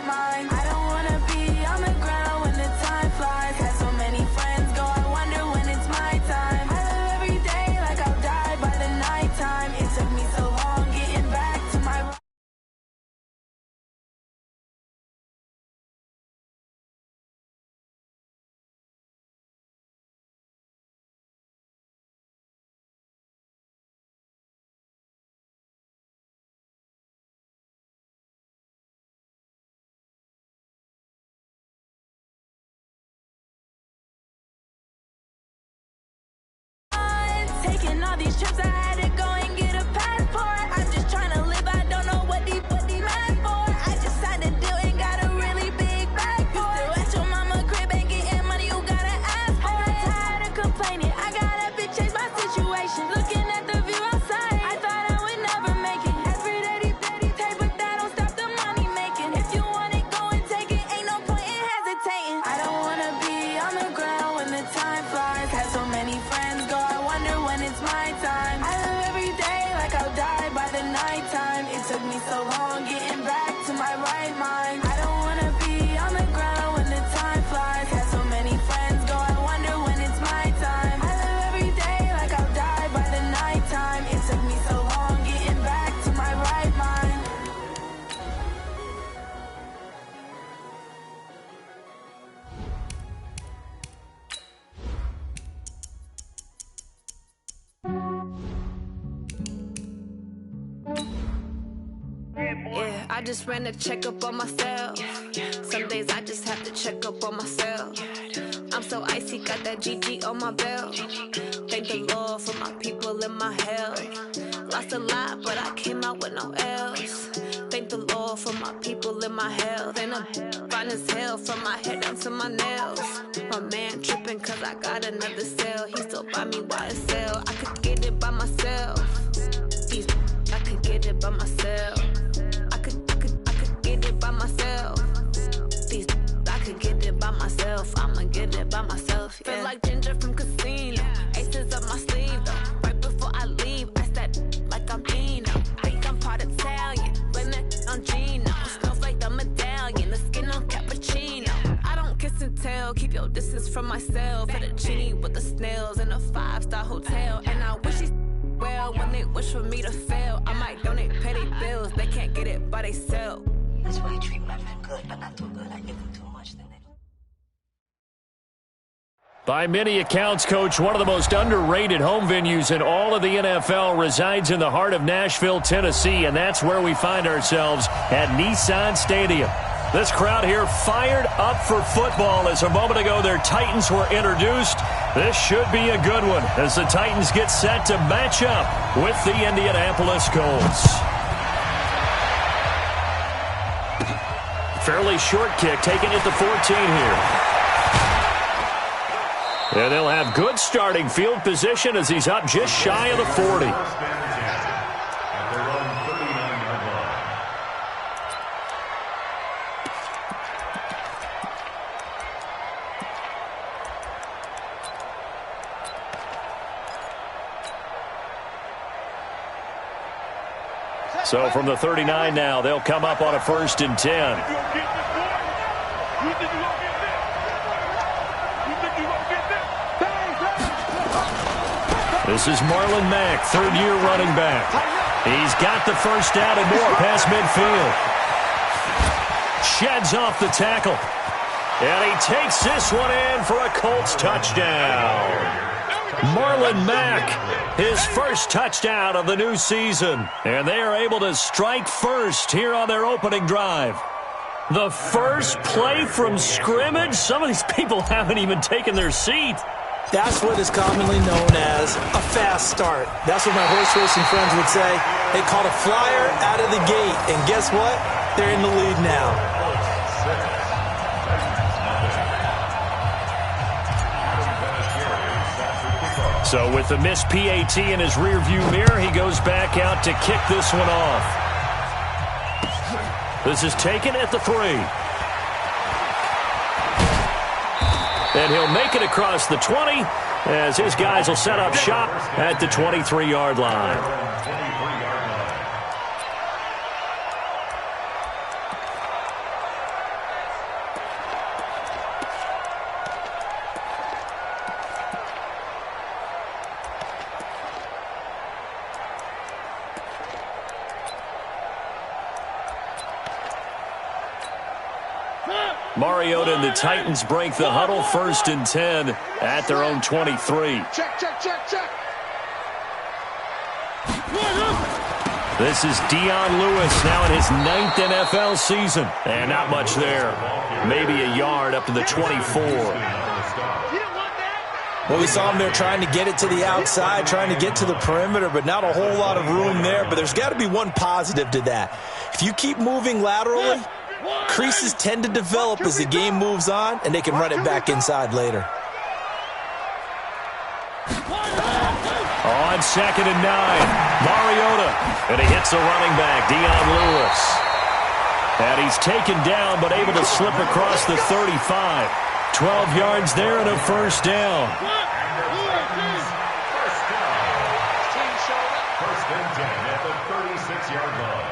right mind. I don't wanna be on the ground when the time flies. Had so many friends go, I wonder when it's my time. I live every day like I'll die by the nighttime. It took me so long getting back to my... Taking all these trips, I had to go and get a passport. I'm just trying to live, I don't know what the mad for. I just signed a deal and got a really big bag for it. You still at your mama crib and getting money, you gotta ask for it. I'm tired of complaining, I gotta bitch change my situation. Looking at the view outside, I thought I would never make it. Every day, take, but that don't stop the money making. If you want it, go and take it, ain't no point in hesitating. I don't wanna be on the ground when the time flies. Had so many friends go, I wonder when it's my time. I live every day like I'll die by the nighttime. It took me so long getting back to my right mind. I don't wanna be on the ground when the time flies. Had so many friends go, I wonder when it's my time. I live every day like I'll die by the nighttime. It took me so long getting back to my right mind. Yeah, I just ran a checkup on myself. Some days I just have to check up on myself. I'm so icy, got that GG on my belt. Thank the Lord for my people and my health. Lost a lot, but I came out with no else. Thank the Lord for my people and my health. And I'm fine as hell from my head down to my nails. My man tripping cause I got another cell. He still buy me YSL. I could get it by myself. I could get it by myself. I could get it by myself. I could get it by myself. I'ma get it by myself. Yeah. Feel like Ginger from Casino. Aces up my sleeve though. Right before I leave, I said like I'm Dino. Think I'm part Italian, blame that on Gino. Smells like the medallion, the skin on cappuccino. I don't kiss and tell, keep your distance from myself. Fettuccine with the snails in a 5-star hotel. And I wish he's well when they wish for me to fail. I might donate petty bills, they can't get it by themselves. That's why I treat my men good, but not too good. I give them too much, then they... By many accounts, Coach, one of the most underrated home venues in all of the NFL resides in the heart of Nashville, Tennessee, and that's where we find ourselves at Nissan Stadium. This crowd here fired up for football as a moment ago their Titans were introduced. This should be a good one as the Titans get set to match up with the Indianapolis Colts. Fairly short kick taken at the 14 here. And they'll have good starting field position as he's up just shy of the 40. So from the 39 now, they'll come up on a 1st and 10. This is Marlon Mack, third-year running back. He's got the first down and more past midfield. Sheds off the tackle. And he takes this one in for a Colts touchdown. Marlon Mack, his first touchdown of the new season. And they are able to strike first here on their opening drive. The first play from scrimmage? Some of these people haven't even taken their seat. That's what is commonly known as a fast start. That's what my horse racing friends would say. They caught a flyer out of the gate, and guess what? They're in the lead now. So with the missed PAT in his rearview mirror, he goes back out to kick this one off. This is taken at the 3. And he'll make it across the 20 as his guys will set up shop at the 23-yard line. Mariota and the Titans break the huddle, 1st and 10 at their own 23. Check. This is Dion Lewis now in his 9th NFL season. And not much there. Maybe a yard up to the 24. Well, we saw him there trying to get it to the outside, trying to get to the perimeter, but not a whole lot of room there. But there's got to be one positive to that. If you keep moving laterally, creases tend to develop as the game moves on, and they can run it back inside later. On 2nd and 9, Mariota, and he hits the running back, Dion Lewis. And he's taken down, but able to slip across the 35. 12 yards there and a 1st down. 1st and 10 at the 36-yard line.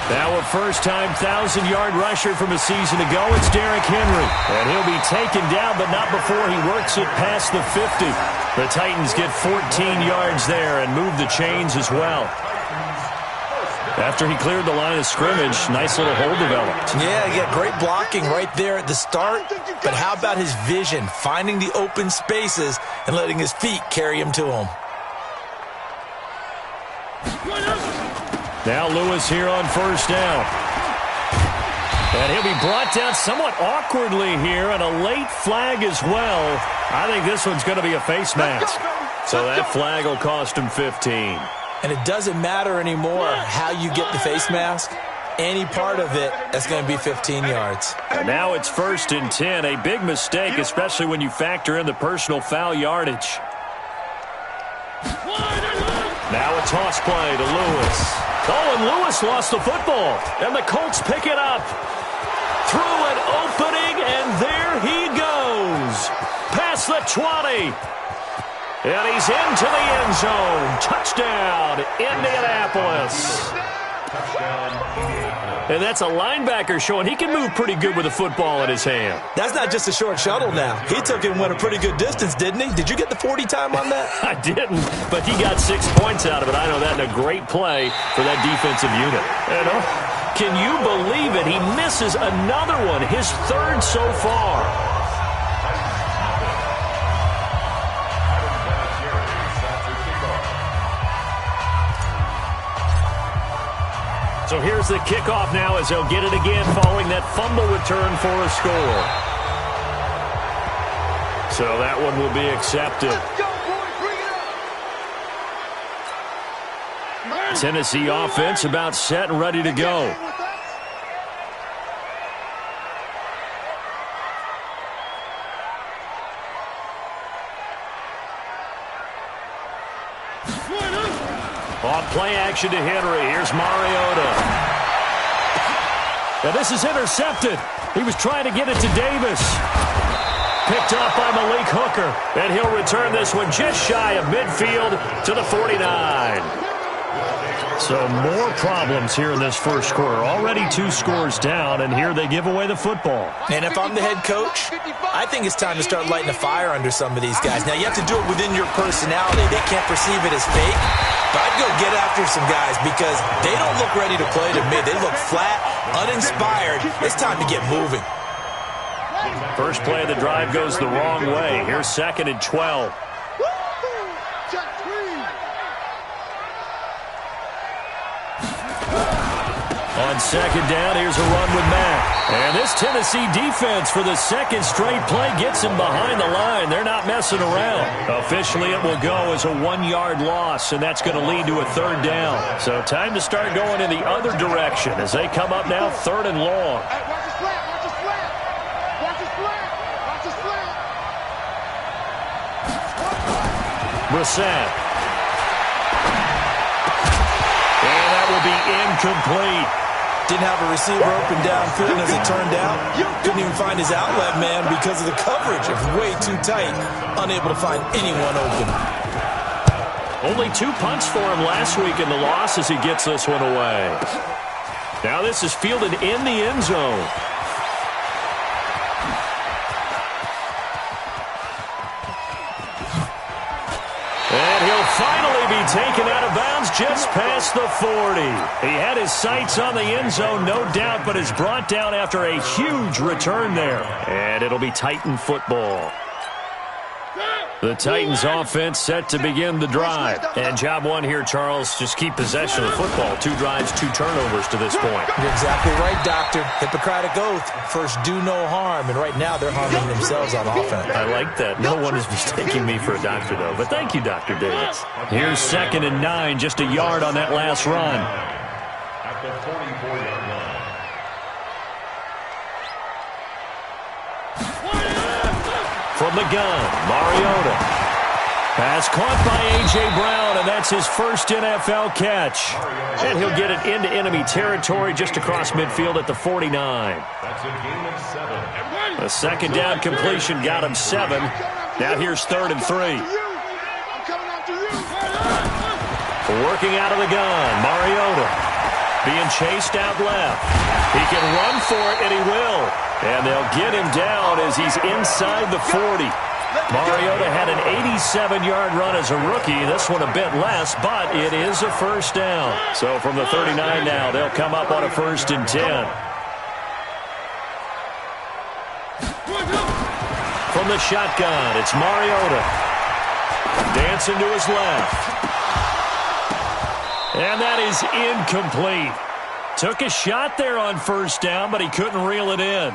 Now a first-time 1,000-yard rusher from a season ago. It's Derrick Henry. And he'll be taken down, but not before he works it past the 50. The Titans get 14 yards there and move the chains as well. After he cleared the line of scrimmage, nice little hole developed. Yeah, he got great blocking right there at the start. But how about his vision, finding the open spaces and letting his feet carry him to him? Now Lewis here on 1st down. And he'll be brought down somewhat awkwardly here, and a late flag as well. I think this one's going to be a face mask. So that flag will cost him 15. And it doesn't matter anymore how you get the face mask. Any part of it, that's going to be 15 yards. And now it's 1st and 10. A big mistake, especially when you factor in the personal foul yardage. Now a toss play to Lewis. Oh, and Lewis lost the football. And the Colts pick it up. Through an opening, and there he goes. Past the 20. And he's into the end zone. Touchdown, Indianapolis. And that's a linebacker showing he can move pretty good with a football in his hand. That's not just a short shuttle now. He took it and went a pretty good distance, didn't he? Did you get the 40 time on that? I didn't, but he got 6 points out of it. I know that, and a great play for that defensive unit. And, can you believe it? He misses another one, his 3rd so far. So here's the kickoff now as they'll get it again following that fumble return for a score. So that one will be accepted. Tennessee offense about set and ready to go. On play action to Henry. Here's Mariota. Now this is intercepted. He was trying to get it to Davis. Picked up by Malik Hooker. And he'll return this one just shy of midfield to the 49. So more problems here in this first quarter. Already 2 scores down, and here they give away the football. And if I'm the head coach, I think it's time to start lighting a fire under some of these guys. Now, you have to do it within your personality. They can't perceive it as fake. But I'd go get after some guys because they don't look ready to play to me. They look flat, uninspired. It's time to get moving. First play of the drive goes the wrong way. Here's 2nd and 12. On 2nd down, here's a run with Mack. And this Tennessee defense for the 2nd straight play gets him behind the line. They're not messing around. Officially, it will go as a 1-yard loss, and that's going to lead to a 3rd down. So time to start going in the other direction as they come up now 3rd and long. Hey, watch this flat, watch this flat. Watch this flat, watch this flat. Brissett. And that will be incomplete. Didn't have a receiver open downfield, as it turned out. Couldn't even find his outlet man because of the coverage. It was way too tight. Unable to find anyone open. Only 2 punts for him last week in the loss as he gets this one away. Now this is fielded in the end zone. And he'll finally be taken out of bounds just past the 40. He had his sights on the end zone, no doubt, but is brought down after a huge return there. And it'll be Titan football. The Titans offense set to begin the drive. And job one here, Charles, just keep possession of the football. 2 drives, 2 turnovers to this point. You're exactly right, Doctor. Hippocratic oath. First, do no harm. And right now, they're harming themselves on offense. I like that. No one is mistaking me for a doctor, though. But thank you, Dr. Davis. Here's 2nd and 9, just a yard on that last run. At the 44-yard line. From the gun, Mariota. Pass caught by A.J. Brown, and that's his first NFL catch. And he'll get it into enemy territory just across midfield at the 49. That's a gain of 7. A second down completion got him 7. Now here's 3rd and 3. Working out of the gun, Mariota. Being chased out left. He can run for it, and he will. And they'll get him down as he's inside the 40. Mariota had an 87-yard run as a rookie. This one a bit less, but it is a first down. So from the 39 now, they'll come up on a 1st and 10. From the shotgun, it's Mariota. Dancing to his left. And that is incomplete. Took a shot there on 1st down, but he couldn't reel it in.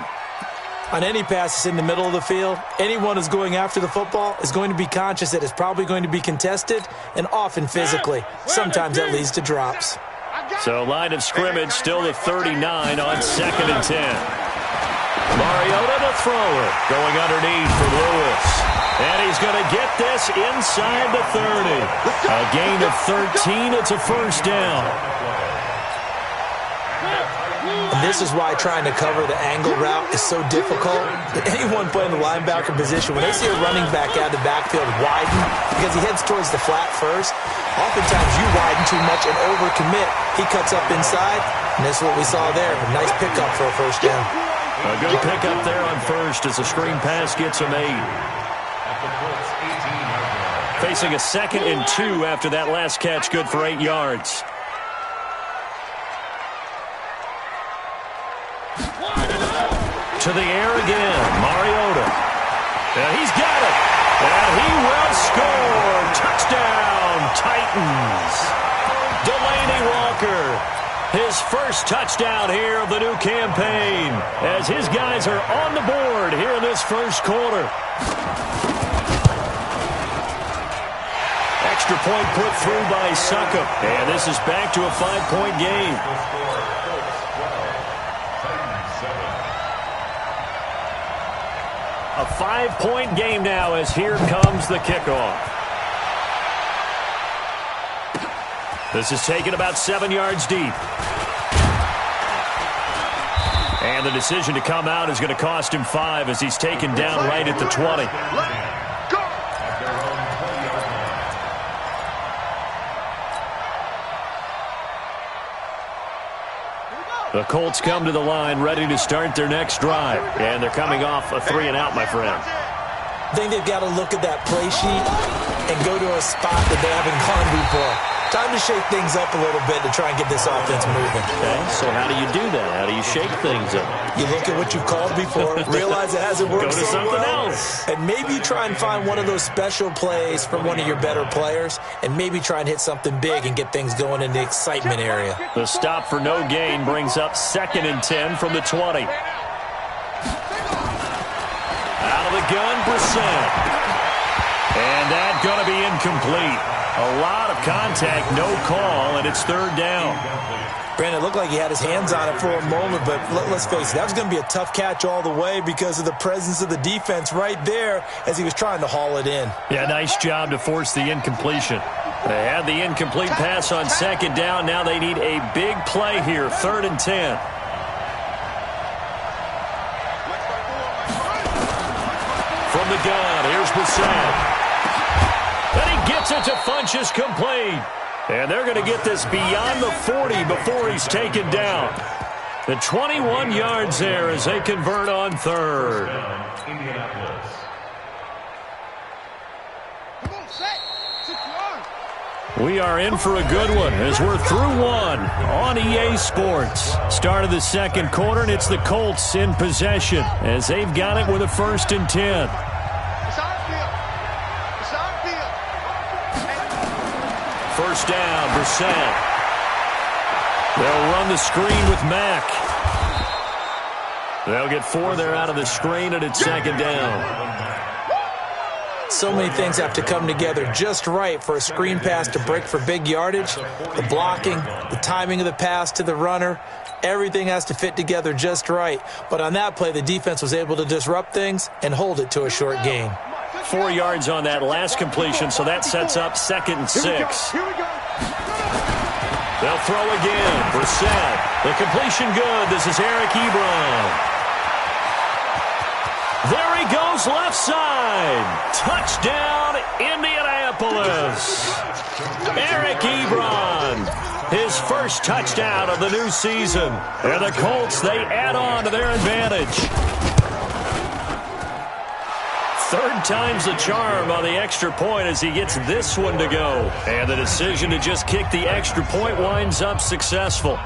On any passes in the middle of the field, anyone who's going after the football is going to be conscious that it's probably going to be contested and often physically. Sometimes that leads to drops. So line of scrimmage still the 39 on 2nd and 10. Mariota to throw it. Going underneath for Lewis. And he's going to get this inside the 30. A gain of 13. It's a first down. And this is why trying to cover the angle route is so difficult. Anyone playing the linebacker position, when they see a running back out of the backfield widen, because he heads towards the flat first, oftentimes you widen too much and overcommit. He cuts up inside, and this is what we saw there. A nice pickup for a first down. A good pickup there on 1st as the screen pass gets him 8. Facing a 2nd and 2 after that last catch, good for 8 yards. To the air again, Mariota. And he's got it. And he will score. Touchdown, Titans. Delaney Walker, his first touchdown here of the new campaign, as his guys are on the board here in this first quarter. Extra point put through by Succop. And this is back to a 5-point game. A 5-point game now as here comes the kickoff. This is taken about 7 yards deep. And the decision to come out is going to cost him 5 as he's taken down right at the 20. The Colts come to the line ready to start their next drive. And they're coming off a 3-and-out, my friend. I think they've got to look at that play sheet and go to a spot that they haven't gone before. Time to shake things up a little bit to try and get this offense moving. Okay, so how do you do that? How do you shake things up? You look at what you've called before, realize it hasn't worked so well. Go to something else. And maybe try and find one of those special plays from one of your better players, and maybe try and hit something big and get things going in the excitement area. The stop for no gain brings up 2nd and 10 from the 20. Out of the gun, Brissett. And that's going to be incomplete. A lot of contact, no call, and it's 3rd down. Brandon, it looked like he had his hands on it for a moment, but let's face it, that was going to be a tough catch all the way because of the presence of the defense right there as he was trying to haul it in. Yeah, nice job to force the incompletion. They had the incomplete pass on 2nd down. Now they need a big play here, 3rd and 10. From the gun, here's Brissett. And he gets it to Funchess complete. And they're going to get this beyond the 40 before he's taken down. The 21 yards there as they convert on 3rd. We are in for a good one as we're through one on EA Sports. Start of the second quarter, and it's the Colts in possession as they've got it with a 1st and 10. First down, Brissett. They'll run the screen with Mack. They'll get 4 there out of the screen, and it's 2nd down. So many things have to come together just right for a screen pass to break for big yardage. The blocking, the timing of the pass to the runner, everything has to fit together just right. But on that play, the defense was able to disrupt things and hold it to a short gain. 4 yards on that last completion, so that sets up 2nd and 6. They'll throw again. Brissett. The completion good. This is Eric Ebron. There he goes, left side. Touchdown, Indianapolis. Eric Ebron, his first touchdown of the new season. And the Colts, they add on to their advantage. 3rd time's the charm on the extra point as he gets this one to go. And the decision to just kick the extra point winds up successful.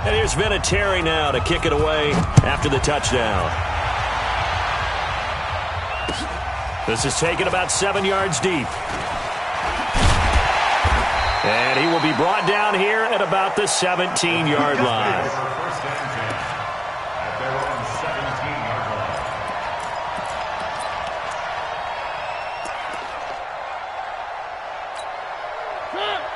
And here's Vinatieri now to kick it away after the touchdown. This is taken about 7 yards deep. And he will be brought down here at about the 17-yard line.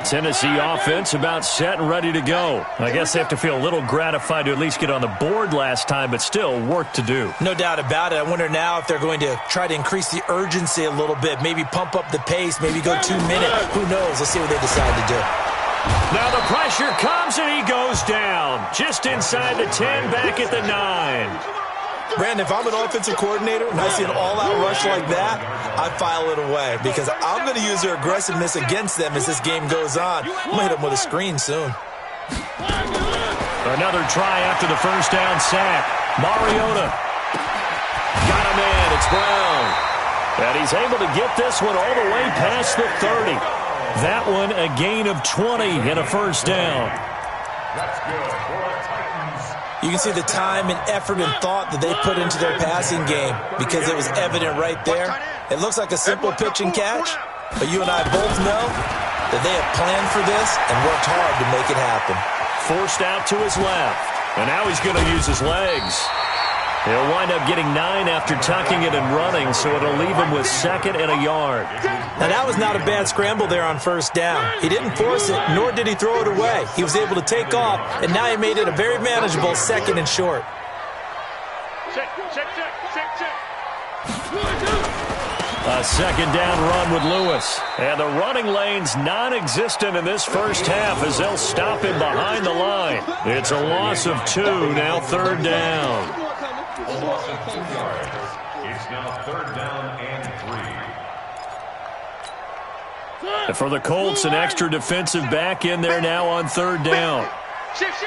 Tennessee offense about set and ready to go. I guess they have to feel a little gratified to at least get on the board last time, but still work to do. No doubt about it. I wonder now if they're going to try to increase the urgency a little bit, maybe pump up the pace, maybe go 2 minutes. Who knows? Let's see what they decide to do. Now the pressure comes and he goes down. Just inside the 10, back at the 9. Brandon, if I'm an offensive coordinator and I see an all-out rush like that, I file it away because I'm going to use their aggressiveness against them as this game goes on. I'm going to hit them with a screen soon. Another try after the first down sack. Mariota. Got him in. It's Brown. And he's able to get this one all the way past the 30. That one a gain of 20 and a first down. That's good for the Titans. You can see the time and effort and thought that they put into their passing game because it was evident right there. It looks like a simple pitch and catch, but you and I both know that they have planned for this and worked hard to make it happen. Forced out to his left, and now he's going to use his legs. He'll wind up getting 9 after tucking it and running, so it'll leave him with 2nd and a yard. Now, that was not a bad scramble there on first down. He didn't force it, nor did he throw it away. He was able to take off, and now he made it a very manageable 2nd and short. Check. A 2nd down run with Lewis. And the running lane's non-existent in this first half as they'll stop him behind the line. It's a loss of 2, now 3rd down. A loss of 2 yards. It's now 3rd down and 3. And for the Colts, an extra defensive back in there now on 3rd down. Shift.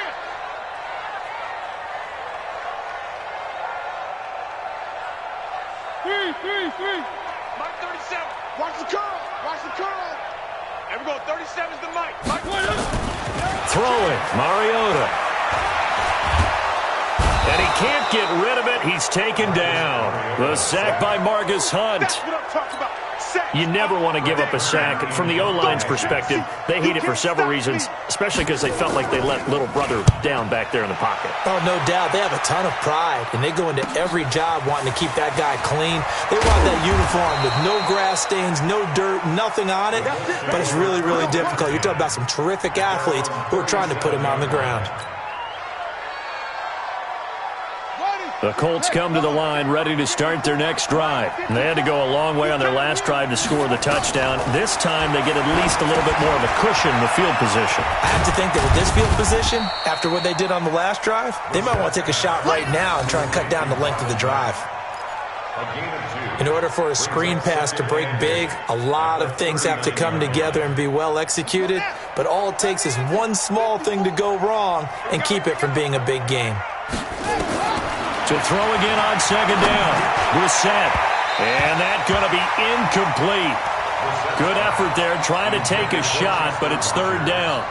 Three. Mike 37. Watch the curl. And we go 37's the Mike. Throwing, Mariota. And he can't get rid of it. He's taken down. The sack by Marcus Hunt. That's what I'm talking about. You never want to give up a sack. From the O-line's perspective, they hate it for several reasons, especially because they felt like they let little brother down back there in the pocket. Oh, no doubt. They have a ton of pride, and they go into every job wanting to keep that guy clean. They want that uniform with no grass stains, no dirt, nothing on it, but it's really, really difficult. You're talking about some terrific athletes who are trying to put him on the ground. The Colts come to the line ready to start their next drive. They had to go a long way on their last drive to score the touchdown. This time they get at least a little bit more of a cushion in the field position. I have to think that with this field position, after what they did on the last drive, they might want to take a shot right now and try and cut down the length of the drive. In order for a screen pass to break big, a lot of things have to come together and be well executed, but all it takes is one small thing to go wrong and keep it from being a big game. To throw again on second down. Brissett. And that's going to be incomplete. Good effort there, trying to take a shot, but it's third down.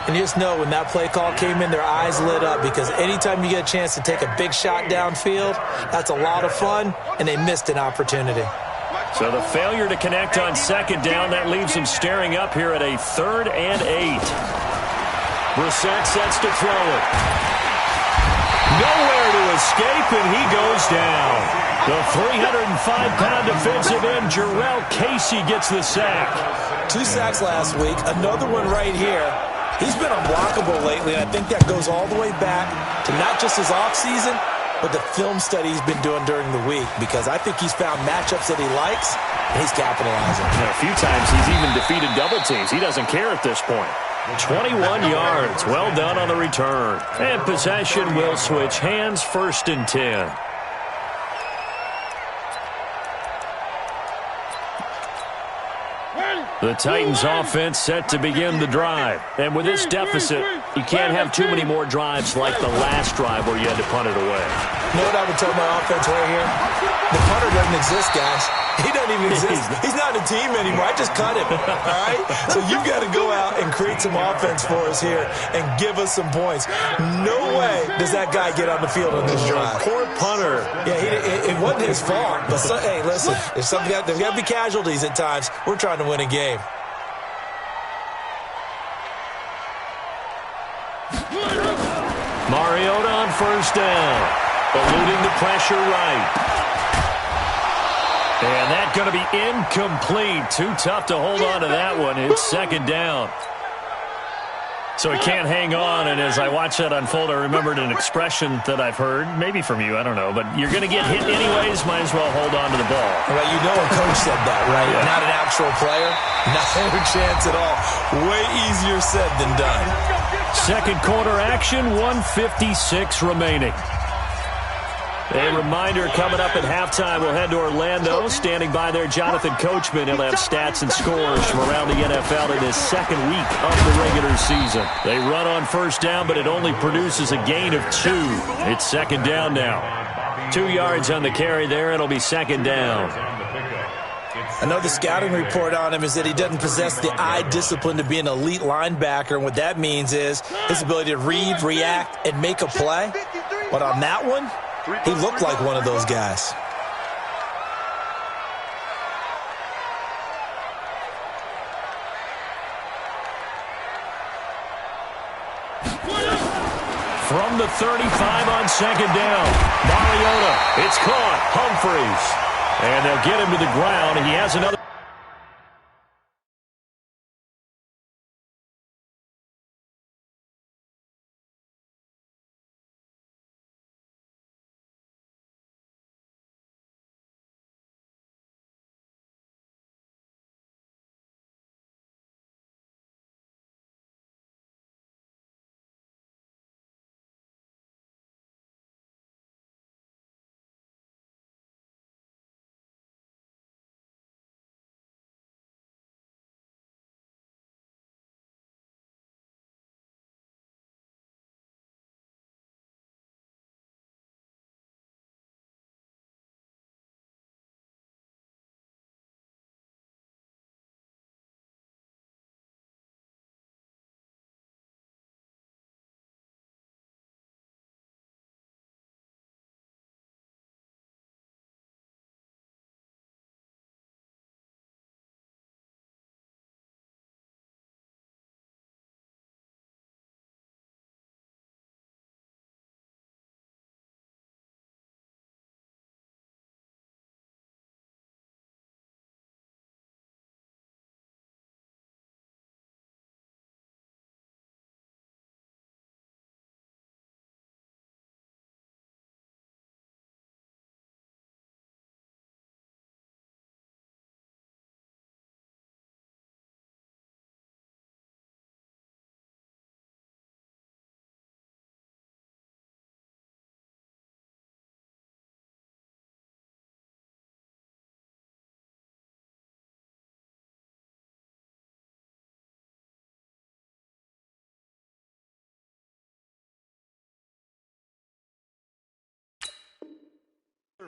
And you just know when that play call came in, their eyes lit up because anytime you get a chance to take a big shot downfield, that's a lot of fun, and they missed an opportunity. So the failure to connect on second down, that leaves them staring up here at a 3rd and 8. Brissett sets to throw it. Nowhere to escape, and he goes down. The 305-pound defensive end, Jarrell Casey, gets the sack. 2 sacks last week, another one right here. He's been unblockable lately, and I think that goes all the way back to not just his offseason, but the film study he's been doing during the week, because I think he's found matchups that he likes, and he's capitalizing. A few times he's even defeated double teams. He doesn't care at this point. 21 yards. Well done on the return. And possession will switch hands, 1st and 10. The Titans offense set to begin the drive. And with this deficit, you can't have too many more drives like the last drive where you had to punt it away. You know what I would tell my offense right here? The punter doesn't exist, guys. He doesn't even exist. He's not a team anymore. I just cut him, all right? So you've got to go out and create some offense for us here and give us some points. No way does that guy get on the field on this drive. Poor punter. Yeah, it wasn't his fault. But, hey, listen, there's got to be casualties at times. We're trying to win a game. Mariota on 1st down. Eluding the pressure right. And that's going to be incomplete. Too tough to hold on to that one. It's 2nd down. So he can't hang on, and as I watch that unfold, I remembered an expression that I've heard, maybe from you, I don't know, but you're going to get hit anyways, might as well hold on to the ball. Well, you know a coach said that, right? Yeah. Not an actual player. Not a chance at all. Way easier said than done. 2nd quarter action, 1:56 remaining. A reminder, coming up at halftime, we'll head to Orlando. Standing by there, Jonathan Coachman. He'll have stats and scores from around the NFL in his 2nd week of the regular season. They run on 1st down, but it only produces a gain of 2. It's 2nd down now. 2 yards on the carry there. It'll be 2nd down. Another scouting report on him is that he doesn't possess the eye discipline to be an elite linebacker. And what that means is his ability to read, react, and make a play. But on that one, he looked like one of those guys. From the 35 on 2nd down, Mariota, it's caught, Humphreys. And they'll get him to the ground. He has another.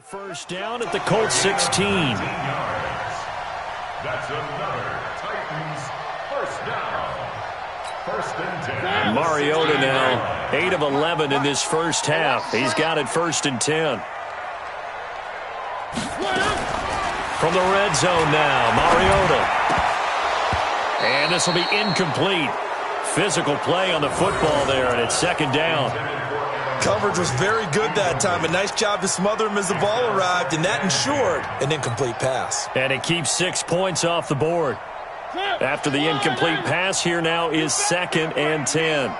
First down at the Colts 16. That's another Titans first down. First and 10. Mariota now 8 of 11 in this first half. He's got it first and 10. From the red zone now, Mariota. And this will be incomplete. Physical play on the football there, and it's second down. Coverage was very good that time. A nice job to smother him as the ball arrived, and that ensured an incomplete pass. And it keeps 6 points off the board. After the incomplete pass, here now is second and 10.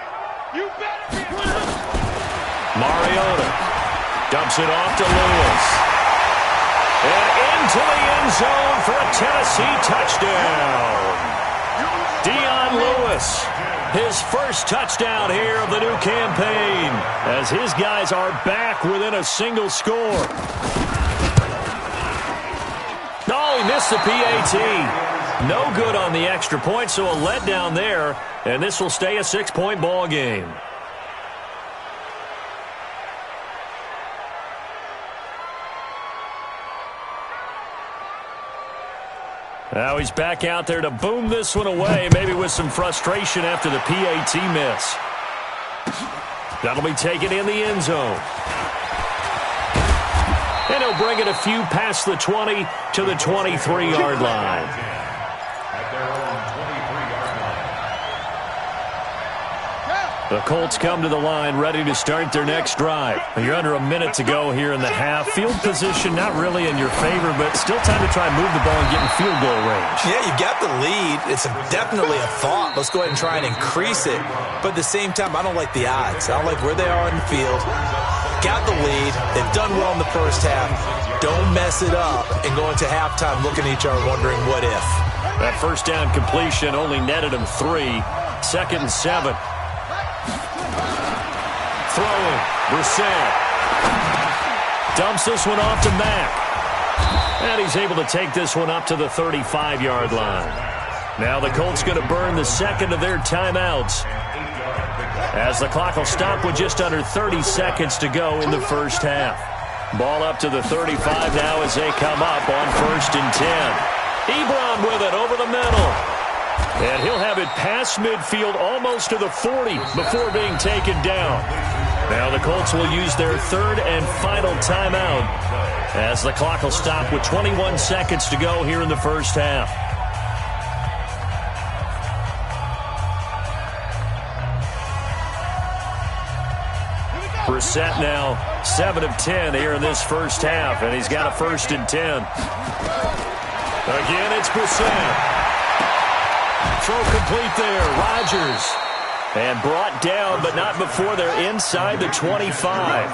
Mariota dumps it off to Lewis. And into the end zone for a Tennessee touchdown. Dion Lewis, his first touchdown here of the new campaign, as his guys are back within a single score. Oh, he missed the PAT. No good on the extra point, so a letdown there, and this will stay a 6-point ball game. Now he's back out there to boom this one away, maybe with some frustration after the PAT miss. That'll be taken in the end zone. And he'll bring it a few past the 20 to the 23-yard line. The Colts come to the line ready to start their next drive. You're under a minute to go here in the half. Field position not really in your favor, but still time to try and move the ball and get in field goal range. Yeah, you've got the lead. It's definitely a thought. Let's go ahead and try and increase it. But at the same time, I don't like the odds. I don't like where they are in the field. Got the lead. They've done well in the first half. Don't mess it up and go into halftime looking at each other wondering what if. That first down completion only netted him 3. Second and 7. Throwing, Brissett. Dumps this one off to Mack. And he's able to take this one up to the 35-yard line. Now the Colts going to burn the second of their timeouts, as the clock will stop with just under 30 seconds to go in the first half. Ball up to the 35 now as they come up on first and 10. Ebron with it over the middle. And he'll have it past midfield almost to the 40 before being taken down. Now the Colts will use their third and final timeout, as the clock will stop with 21 seconds to go here in the first half. Brissett now 7 of 10 here in this first half, and he's got a first and 10. Again, it's Brissett. Throw complete there. Rodgers. And brought down, but not before they're inside the 25.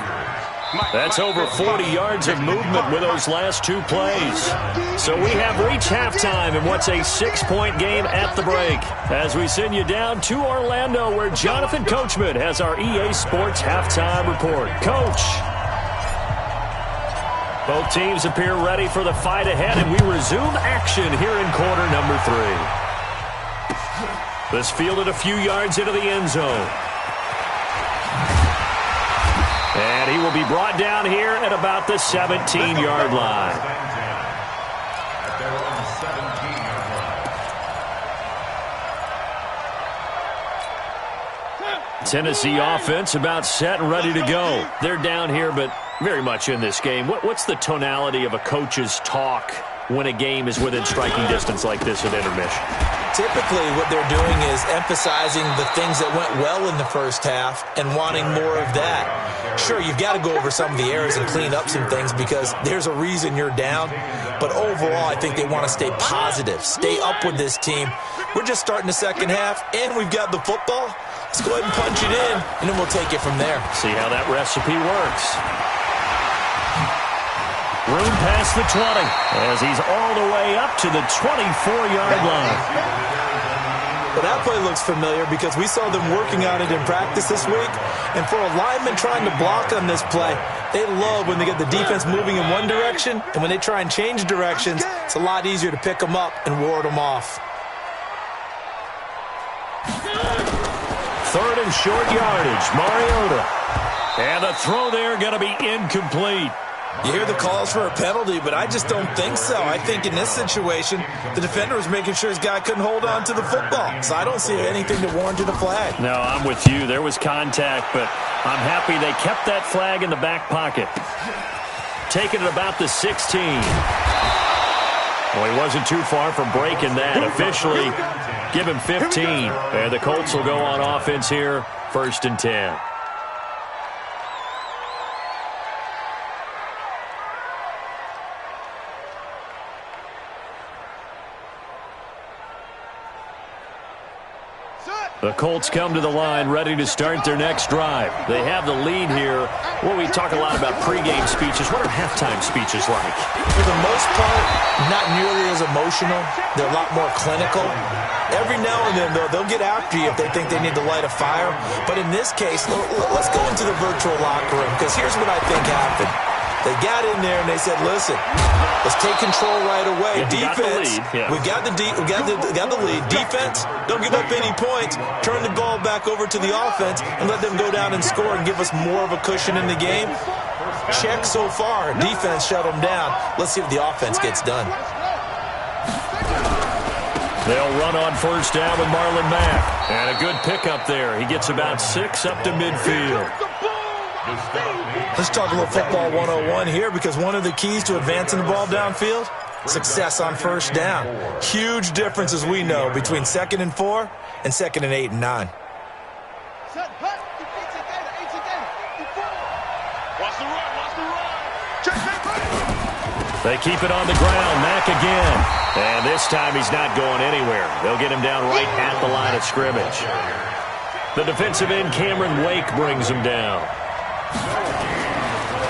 That's over 40 yards of movement with those last 2 plays. So we have reached halftime in what's a 6-point game at the break, as we send you down to Orlando, where Jonathan Coachman has our EA Sports halftime report. Coach. Both teams appear ready for the fight ahead, and we resume action here in quarter number 3. This fielded a few yards into the end zone. And he will be brought down here at about the 17-yard line. Tennessee offense about set and ready to go. They're down here, but very much in this game. What's the tonality of a coach's talk when a game is within striking distance like this at intermission? Typically, what they're doing is emphasizing the things that went well in the first half and wanting more of that. Sure, you've got to go over some of the errors and clean up some things because there's a reason you're down. But overall, I think they want to stay positive, stay up with this team. We're just starting the second half, and we've got the football. Let's go ahead and punch it in, and then we'll take it from there. See how that recipe works. Room past the 20, as he's all the way up to the 24-yard line. Well, that play looks familiar because we saw them working on it in practice this week. And for a lineman trying to block on this play, they love when they get the defense moving in one direction, and when they try and change directions, it's a lot easier to pick them up and ward them off. Third and short yardage, Mariota. And the throw there going to be incomplete. You hear the calls for a penalty, but I just don't think so. I think in this situation, the defender was making sure his guy couldn't hold on to the football. So I don't see anything to warrant a flag. No, I'm with you. There was contact, but I'm happy they kept that flag in the back pocket. Taking it about the 16. Well, he wasn't too far from breaking that. Officially, give him 15. And the Colts will go on offense here, 1st and 10. The Colts come to the line ready to start their next drive. They have the lead here. Well, we talk a lot about pregame speeches. What are halftime speeches like? For the most part, not nearly as emotional. They're a lot more clinical. Every now and then, though, they'll get after you if they think they need to light a fire. But in this case, let's go into the virtual locker room, because here's what I think happened. They got in there and they said, listen, let's take control right away. Defense, we got the lead. Defense, don't give up any points. Turn the ball back over to the offense and let them go down and score and give us more of a cushion in the game. Check so far. Defense shut them down. Let's see if the offense gets done. They'll run on 1st down with Marlon Mack. And a good pickup there. He gets about 6 up to midfield. Let's talk a little football 101 here, because one of the keys to advancing the ball downfield, success on 1st down. Huge difference, as we know, between 2nd and 4 and 2nd and 8 and 9. They keep it on the ground. Mack again. And this time he's not going anywhere. They'll get him down right at the line of scrimmage. The defensive end, Cameron Wake, brings him down.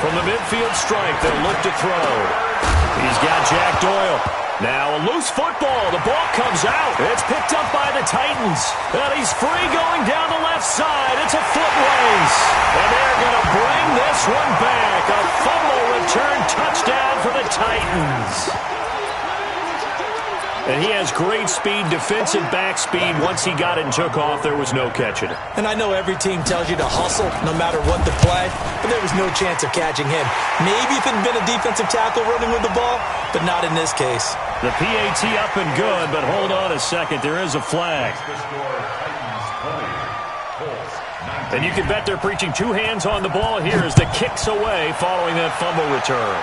From the midfield stripe, they'll look to throw. He's got Jack Doyle. Now a loose football. The ball comes out. It's picked up by the Titans. And he's free going down the left side. It's a foot race. And they're going to bring this one back. A fumble return touchdown for the Titans. And he has great speed, defensive back speed. Once he got it and took off, there was no catching it. And I know every team tells you to hustle no matter what the play, but there was no chance of catching him. Maybe if it had been a defensive tackle running with the ball, but not in this case. The PAT up and good, but hold on a second. There is a flag. And you can bet they're preaching 2 hands on the ball here as the kick's away following that fumble return.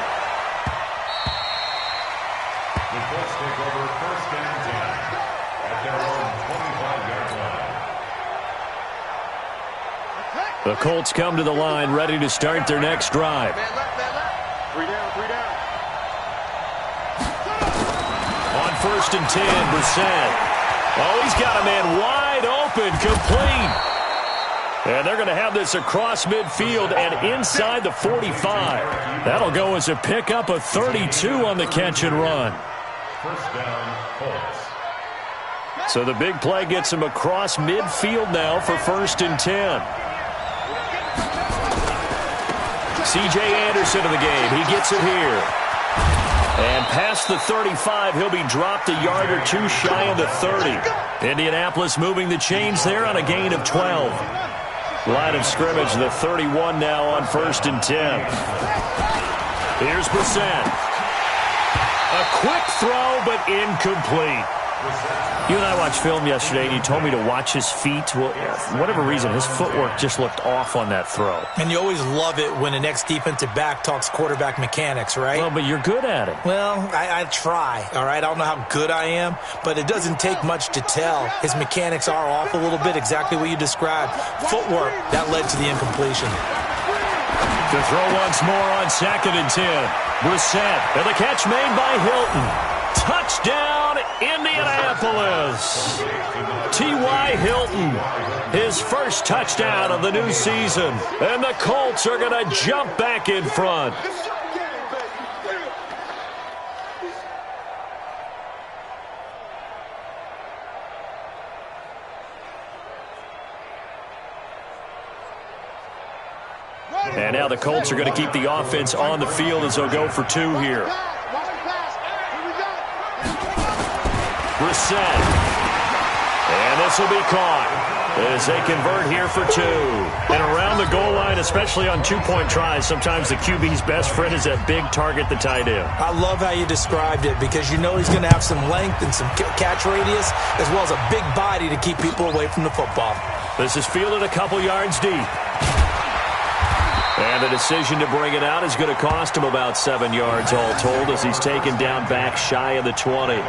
The Colts come to the line ready to start their next drive. 3 down, 3 down. On 1st and 10, Brissett. Oh, he's got a man wide open, complete. And they're going to have this across midfield and inside the 45. That'll go as a pickup of 32 on the catch and run. 1st down, Colts. So the big play gets him across midfield now for 1st and 10. C.J. Anderson in the game. He gets it here. And past the 35, he'll be dropped a yard or 2 shy of the 30. Indianapolis moving the chains there on a gain of 12. Line of scrimmage, the 31 now on 1st and 10. Here's Brissett. A quick throw, but incomplete. You and I watched film yesterday, and you told me to watch his feet. Well, for whatever reason, his footwork just looked off on that throw. And you always love it when an ex-defensive back talks quarterback mechanics, right? Well, but you're good at it. Well, I try, all right? I don't know how good I am, but it doesn't take much to tell. His mechanics are off a little bit, exactly what you described. Footwork, that led to the incompletion. To throw once more on 2nd and 10. Brissett, and the catch made by Hilton. Touchdown, Indianapolis. T.Y. Hilton, his first touchdown of the new season. And the Colts are going to jump back in front. And now the Colts are going to keep the offense on the field as they'll go for 2 here. Brissett. And this will be caught. as they convert here for 2. And around the goal line, especially on two-point tries, sometimes the QB's best friend is that big target, the tight end. I love how you described it because you know he's going to have some length and some catch radius as well as a big body to keep people away from the football. This is fielded a couple yards deep. And the decision to bring it out is going to cost him about 7 yards all told as he's taken down back shy of the 20.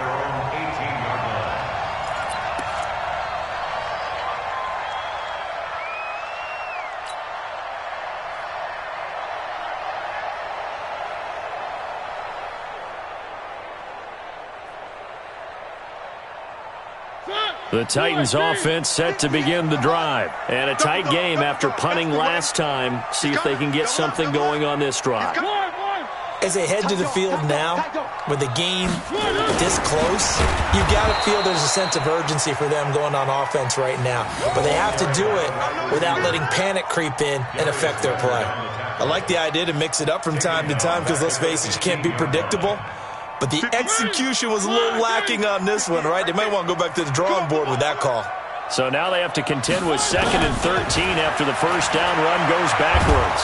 The Titans offense set to begin the drive. And a tight game after punting last time. See if they can get something going on this drive. As they head to the field now, with the game this close, you've got to feel there's a sense of urgency for them going on offense right now. But they have to do it without letting panic creep in and affect their play. I like the idea to mix it up from time to time because, let's face it, you can't be predictable. But the execution was a little lacking on this one, right? They might want to go back to the drawing board with that call. So now they have to contend with 2nd and 13 after the first down run goes backwards.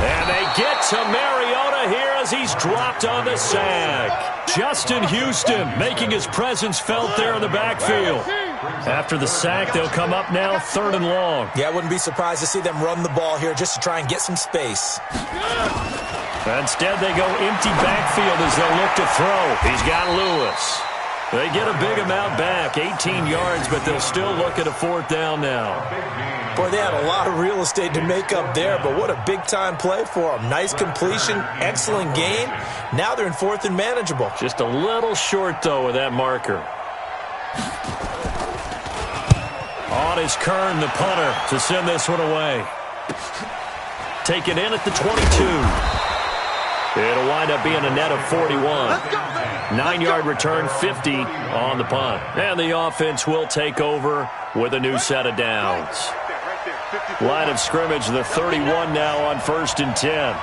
And they get to Mariota here as he's dropped on the sack. Justin Houston making his presence felt there in the backfield. After the sack, they'll come up now 3rd and long. Yeah, I wouldn't be surprised to see them run the ball here just to try and get some space. Instead, they go empty backfield as they look to throw. He's got Lewis. They get a big amount back, 18 yards, but they'll still look at a 4th down now. Boy, they had a lot of real estate to make up there, but what a big-time play for them. Nice completion, excellent game. Now they're in 4th and manageable. Just a little short, though, with that marker. On is Kern, the punter, to send this one away. Taken in at the 22. It'll wind up being a net of 41. 9-yard return, 50 on the punt. And the offense will take over with a new set of downs. Line of scrimmage, the 31 now on 1st and 10.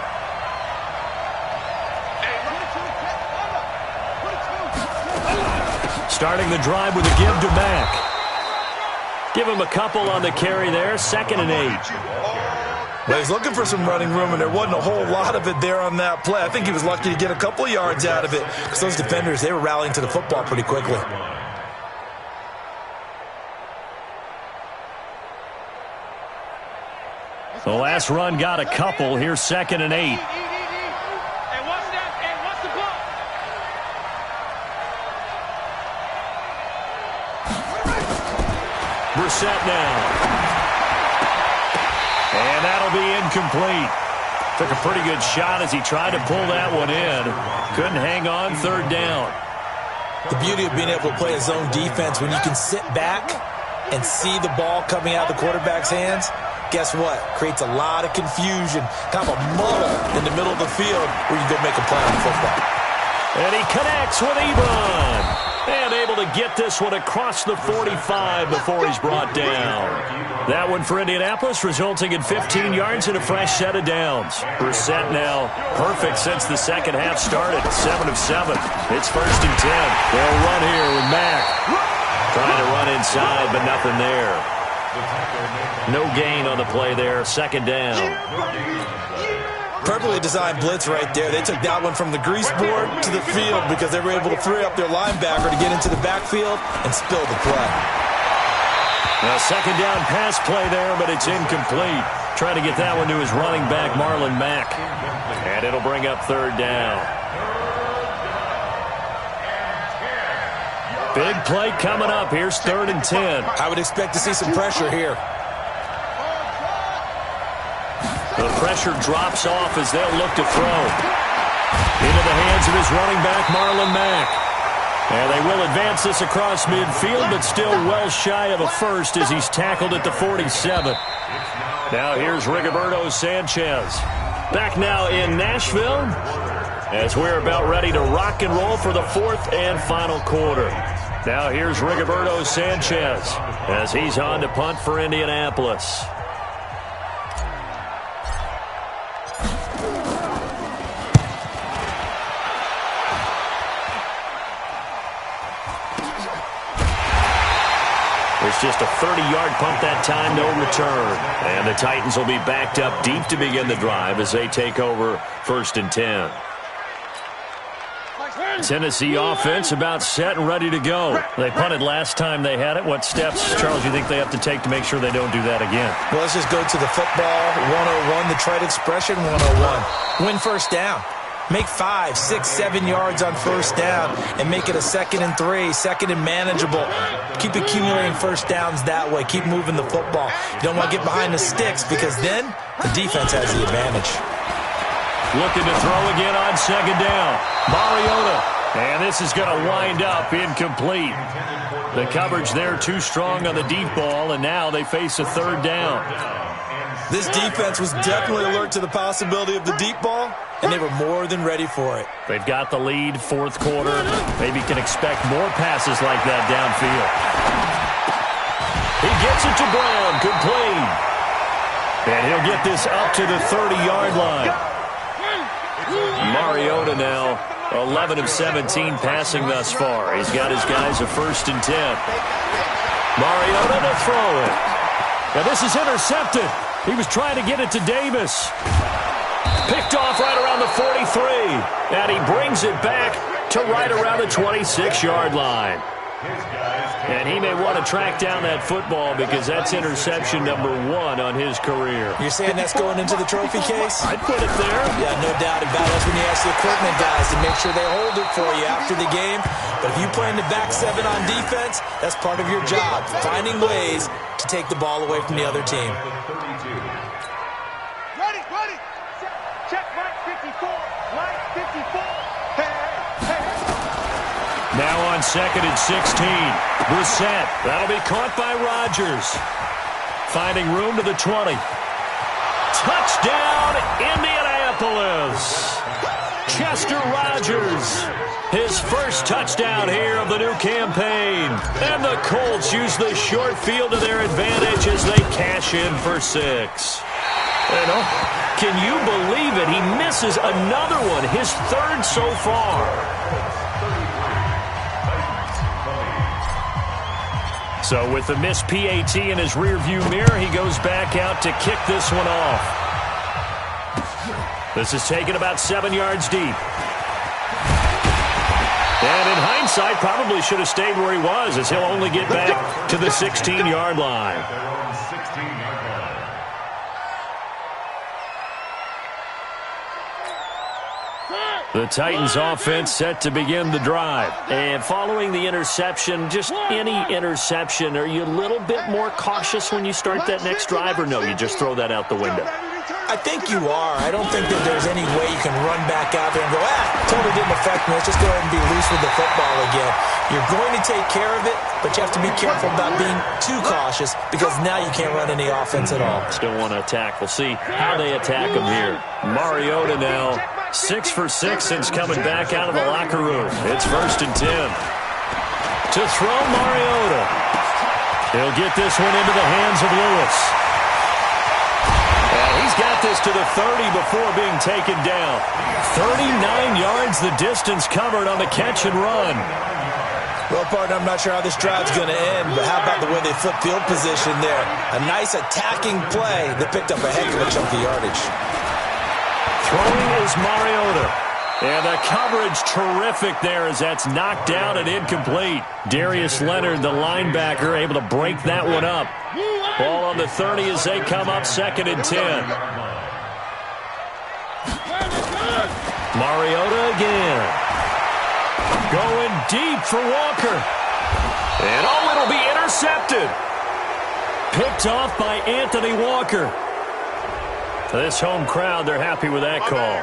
Starting the drive with a give to Mack. Give him a couple on the carry there, 2nd and 8. Well, he's looking for some running room, and there wasn't a whole lot of it there on that play. I think he was lucky to get a couple of yards out of it because those defenders, they were rallying to the football pretty quickly. The last run got a couple. Here's 2nd and 8. Brissett now. And that'll be incomplete. Took a pretty good shot as he tried to pull that one in. Couldn't hang on, 3rd down. The beauty of being able to play a zone defense when you can sit back and see the ball coming out of the quarterback's hands, guess what? Creates a lot of confusion, kind of a muddle in the middle of the field where you go make a play on football. And he connects with Ebron. And able to get this one across the 45 before he's brought down. That one for Indianapolis, resulting in 15 yards and a fresh set of downs. Brissett now perfect since the second half started. 7 of 7. It's 1st and 10. They'll run here with Mack. Trying to run inside, but nothing there. No gain on the play there. 2nd down. Perfectly designed blitz right there. They took that one from the grease board to the field because they were able to free up their linebacker to get into the backfield and spill the play. A 2nd down pass play there, but it's incomplete. Trying to get that one to his running back, Marlon Mack. And it'll bring up 3rd down. Big play coming up. Here's 3rd and 10. I would expect to see some pressure here. The pressure drops off as they'll look to throw. Into the hands of his running back, Marlon Mack. And they will advance this across midfield, but still well shy of a first as he's tackled at the 47. Now here's Rigoberto Sanchez. Back now in Nashville as we're about ready to rock and roll for the 4th and final quarter. Now here's Rigoberto Sanchez as he's on to punt for Indianapolis. just a 30-yard punt that time, no return. And the Titans will be backed up deep to begin the drive as they take over 1st and 10. Tennessee offense about set and ready to go. They punted last time they had it. What steps, Charles, do you think they have to take to make sure they don't do that again? Well, let's just go to the football 101, the trade expression 101. Win first down. Make 5, 6, 7 yards on first down and make it a 2nd and 3, 2nd and manageable. Keep accumulating first downs that way. Keep moving the football. You don't want to get behind the sticks because then the defense has the advantage. Looking to throw again on 2nd down. Mariota. And this is going to wind up incomplete. The coverage there too strong on the deep ball, and now they face a 3rd down. This defense was definitely alert to the possibility of the deep ball, and they were more than ready for it. They've got the lead, 4th quarter. Maybe can expect more passes like that downfield. He gets it to Brown, complete. And he'll get this up to the 30-yard line. Mariota now 11 of 17 passing thus far. He's got his guys a 1st and 10. Mariota to throw it. Now this is intercepted. He was trying to get it to Davis. Picked off right around the 43. And he brings it back to right around the 26-yard line. And he may want to track down that football because that's interception number 1 on his career. You're saying that's going into the trophy case? I'd put it there. Yeah, no doubt about it. That's when you ask the equipment guys to make sure they hold it for you after the game. But if you play in the back 7 on defense, that's part of your job, finding ways to take the ball away from the other team. Ready. Check right 54. Right 54. Hey. Now on 2nd and 16. Brissett. That'll be caught by Rodgers. Finding room to the 20. Touchdown, Indianapolis. Chester Rodgers. His first touchdown here of the new campaign. And the Colts use the short field to their advantage as they cash in for 6. And can you believe it? He misses another one, his 3rd so far. So with the missed PAT in his rearview mirror, he goes back out to kick this one off. This is taken about 7 yards deep. And in hindsight, probably should have stayed where he was, as he'll only get back to the 16-yard line. The Titans offense set to begin the drive. And following the interception, just any interception, are you a little bit more cautious when you start that next drive, or no, you just throw that out the window? I think you are. I don't think that there's any way you can run back out there and go, totally didn't affect me. Let's just go ahead and be loose with the football again. You're going to take care of it, but you have to be careful about being too cautious because now you can't run any offense at all. Still want to attack. We'll see how they attack him here. Mariota now 6 for 6 since coming back out of the locker room. It's 1st and 10. To throw Mariota. He'll get this one into the hands of Lewis. And he's got this to the 30 before being taken down. 39 yards the distance covered on the catch and run. Well, partner, I'm not sure how this drive's going to end, but how about the way they flip field position there? A nice attacking play that picked up a heck of a chunk of yardage. Throwing is Mariota. And the coverage terrific there as that's knocked down and incomplete. Darius Leonard, the linebacker, able to break that one up. Ball on the 30 as they come up 2nd and 10. Mariota again. Going deep for Walker. And it'll be intercepted. Picked off by Anthony Walker. This home crowd, they're happy with that call.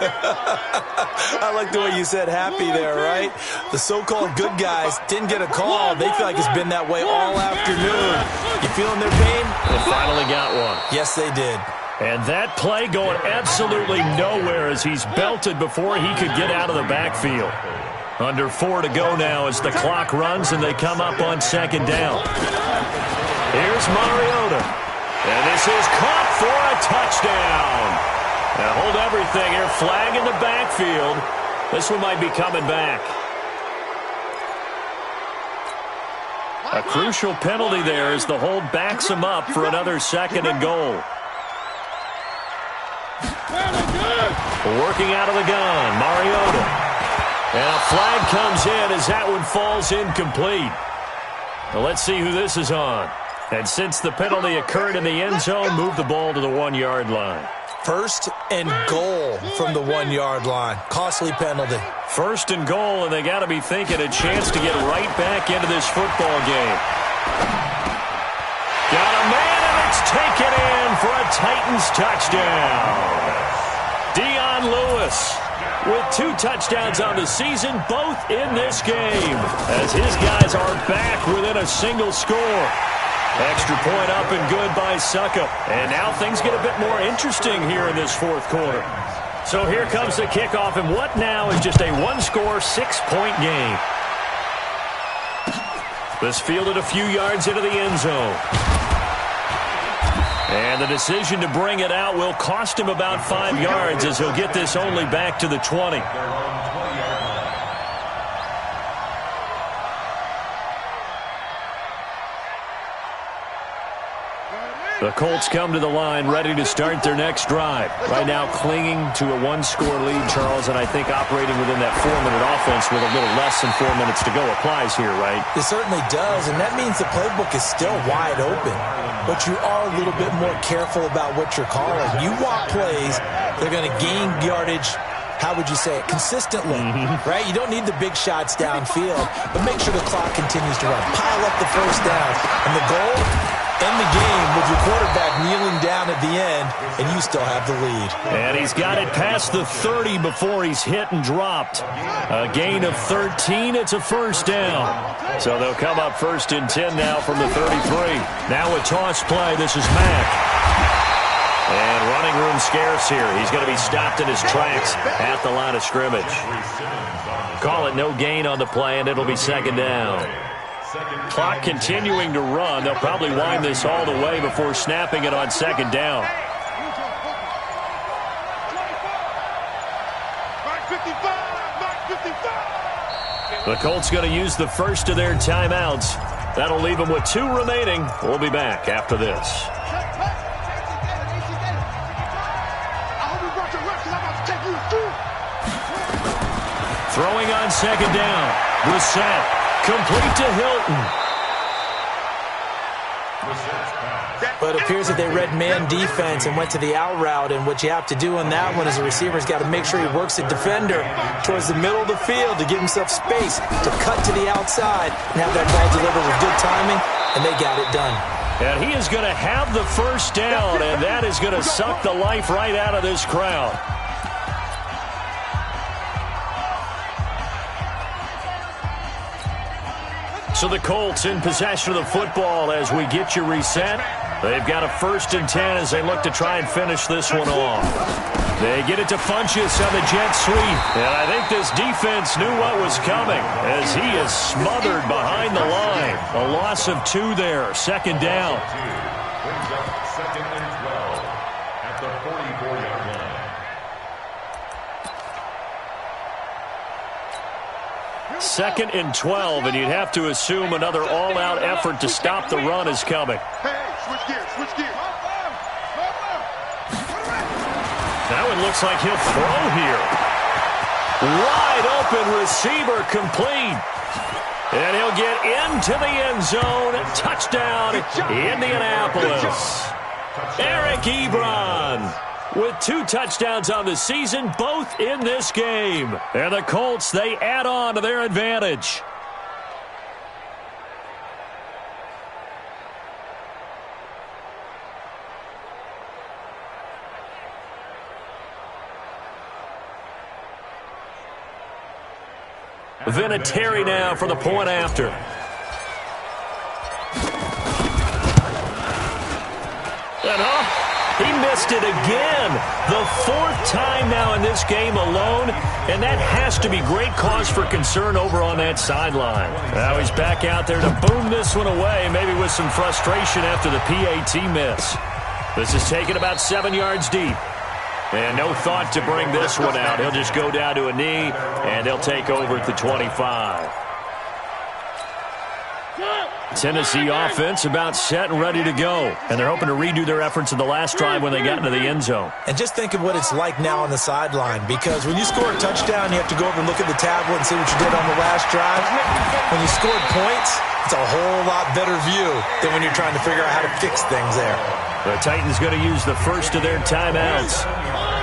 I like the way you said happy there, right? The so-called good guys didn't get a call. They feel like it's been that way all afternoon. You feeling their pain? They finally got one. Yes, they did. And that play going absolutely nowhere as he's belted before he could get out of the backfield. Under 4 to go now as the clock runs and they come up on 2nd down. Here's Mariota. And this is caught for a touchdown. Now hold everything here. Flag in the backfield. This one might be coming back. A crucial penalty there as the hold backs him up for another 2nd and goal. Working out of the gun, Mariota. And a flag comes in as that one falls incomplete. Well, let's see who this is on. And since the penalty occurred in the end zone, move the ball to the 1-yard line. 1st and goal from the 1-yard line. Costly penalty. 1st and goal, and they got to be thinking a chance to get right back into this football game. Got a man, and it's taken in for a Titans touchdown. Dion Lewis with 2 touchdowns on the season, both in this game, as his guys are back within a single score. Extra point up and good by Suckup. And now things get a bit more interesting here in this 4th quarter. So here comes the kickoff, and what now is just a 1-score, 6-point game. This fielded a few yards into the end zone. And the decision to bring it out will cost him about 5 yards as he'll get this only back to the 20. The Colts come to the line ready to start their next drive. Right now clinging to a 1-score lead, Charles, and I think operating within that 4-minute offense with a little less than 4 minutes to go applies here, right? It certainly does, and that means the playbook is still wide open. But you are a little bit more careful about what you're calling. You want plays that are going to gain yardage, how would you say it, consistently, right? You don't need the big shots downfield, but make sure the clock continues to run. Pile up the first down, and the goal, end the game with your quarterback kneeling down at the end, and you still have the lead. And he's got it past the 30 before he's hit and dropped. A gain of 13, it's a first down. So they'll come up 1st and 10 now from the 33. Now a toss play, this is Mack. And running room scarce here. He's going to be stopped in his tracks at the line of scrimmage. Call it no gain on the play, and it'll be 2nd down. Clock continuing to run. They'll probably wind this all the way before snapping it on 2nd down. The Colts going to use the first of their timeouts. That'll leave them with 2 remaining. We'll be back after this. Throwing on 2nd down. Brissett. Complete to Hilton. But it appears that they read man defense and went to the out route, and what you have to do on that one is the receiver's got to make sure he works the defender towards the middle of the field to give himself space to cut to the outside and have that ball delivered with good timing, and they got it done. And he is going to have the first down, and that is going to suck the life right out of this crowd. So the Colts in possession of the football as we get you reset. They've got a 1st and 10 as they look to try and finish this one off. They get it to Funchess on the jet sweep. And I think this defense knew what was coming as he is smothered behind the line. A loss of 2 there. 2nd down. Brings up 2nd and 12 at the 44-yard line. 2nd and 12, and you'd have to assume another all-out effort to stop the run is coming. Switch gears, switch gears. That one looks like he'll throw here. Wide open receiver complete. And he'll get into the end zone. Touchdown, Indianapolis. Eric Ebron with 2 touchdowns on the season, both in this game. And the Colts, they add on to their advantage. Vinatieri now for the point after. And he missed it again. The 4th time now in this game alone, and that has to be great cause for concern over on that sideline. Now he's back out there to boom this one away, maybe with some frustration after the PAT miss. This is taken about 7 yards deep. And no thought to bring this one out. He'll just go down to a knee, and they'll take over at the 25. Tennessee offense about set and ready to go. And they're hoping to redo their efforts in the last drive when they got into the end zone. And just think of what it's like now on the sideline, because when you score a touchdown, you have to go over and look at the tablet and see what you did on the last drive. When you scored points, it's a whole lot better view than when you're trying to figure out how to fix things there. The Titans going to use the first of their timeouts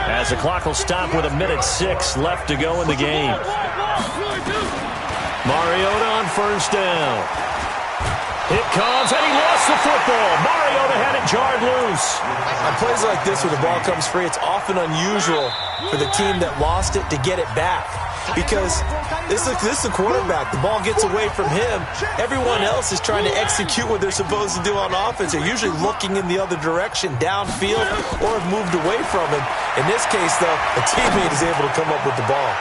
as the clock will stop with 1:06 left to go in the game. Mariota on first down. It comes, and he lost the football. Mariota had it jarred loose. On plays like this where the ball comes free, it's often unusual for the team that lost it to get it back, because this is the quarterback. The ball gets away from him. Everyone else is trying to execute what they're supposed to do on offense. They're usually looking in the other direction, downfield, or have moved away from him. In this case, though, a teammate is able to come up with the ball.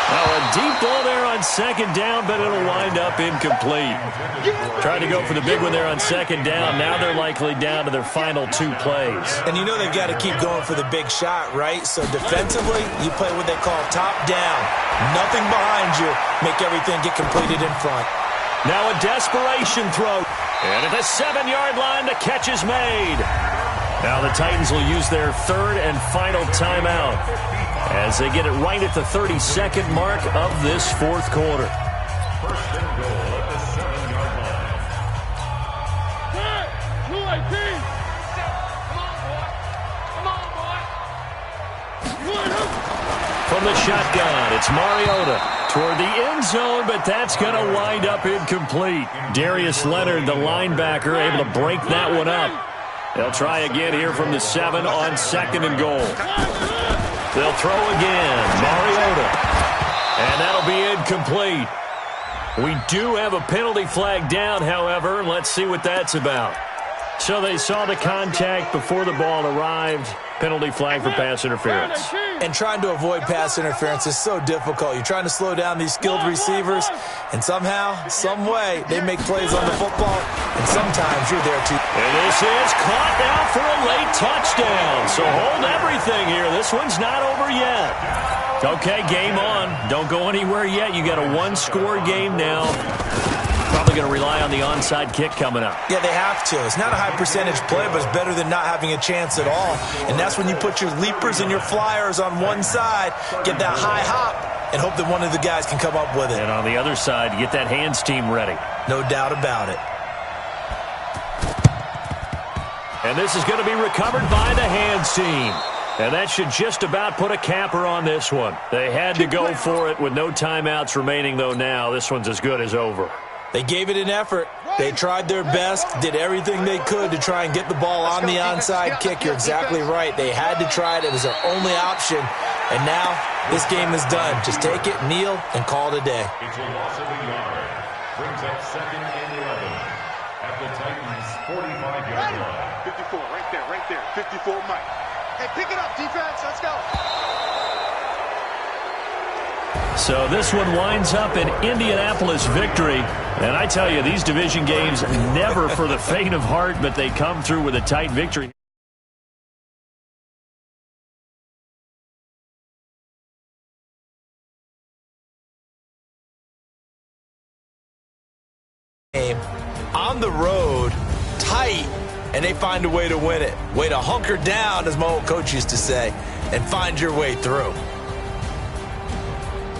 Well, a deep ball there on second down, but it'll wind up incomplete. Tried to go for the big one there on second down. Now they're likely down to their final 2 plays. And you know they've got to keep going for the big shot, right? So defensively, you play what they call top down. Nothing behind you. Make everything get completed in front. Now a desperation throw. And at the 7-yard line, the catch is made. Now the Titans will use their 3rd and final timeout as they get it right at the 32nd mark of this 4th quarter. First and goal at the 7-yard line. From the shotgun, it's Mariota toward the end zone, but that's going to wind up incomplete. Darius Leonard, the linebacker, able to break that one up. They'll try again here from the 7 on 2nd and goal. They'll throw again. Mariota. And that'll be incomplete. We do have a penalty flag down, however. Let's see what that's about. So they saw the contact before the ball arrived. Penalty flag for pass interference. And trying to avoid pass interference is so difficult. You're trying to slow down these skilled receivers, and somehow, some way, they make plays on the football, and sometimes you're there too. And this is caught now for a late touchdown. So hold everything here. This one's not over yet. Okay, game on. Don't go anywhere yet. You got a 1-score game now. Probably going to rely on the onside kick coming up. Yeah, they have to. It's not a high percentage play, but it's better than not having a chance at all. And that's when you put your leapers and your flyers on one side, get that high hop, and hope that one of the guys can come up with it. And on the other side, get that hands team ready. No doubt about it. And this is going to be recovered by the hands team. And that should just about put a capper on this one. They had to go for it with no timeouts remaining, though now. This one's as good as over. They gave it an effort. They tried their best, did everything they could to try and get the ball on the onside kick. You're exactly right. They had to try it. It was their only option. And now this game is done. Just take it, kneel, and call it a day. It's a loss of a yard. Brings up 2nd and 11 at the Titans' 45-yard line. 54, right there. 54, Mike. Hey, pick it up, defense. Let's go. So this one winds up an Indianapolis victory. And I tell you, these division games never for the faint of heart, but they come through with a tight victory. On the road, tight, and they find a way to win it. Way to hunker down, as my old coach used to say, and find your way through.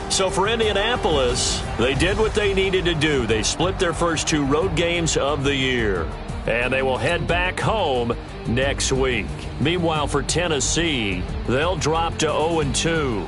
So for Indianapolis, they did what they needed to do. They split their first 2 road games of the year, and they will head back home next week. Meanwhile, for Tennessee, they'll drop to 0-2.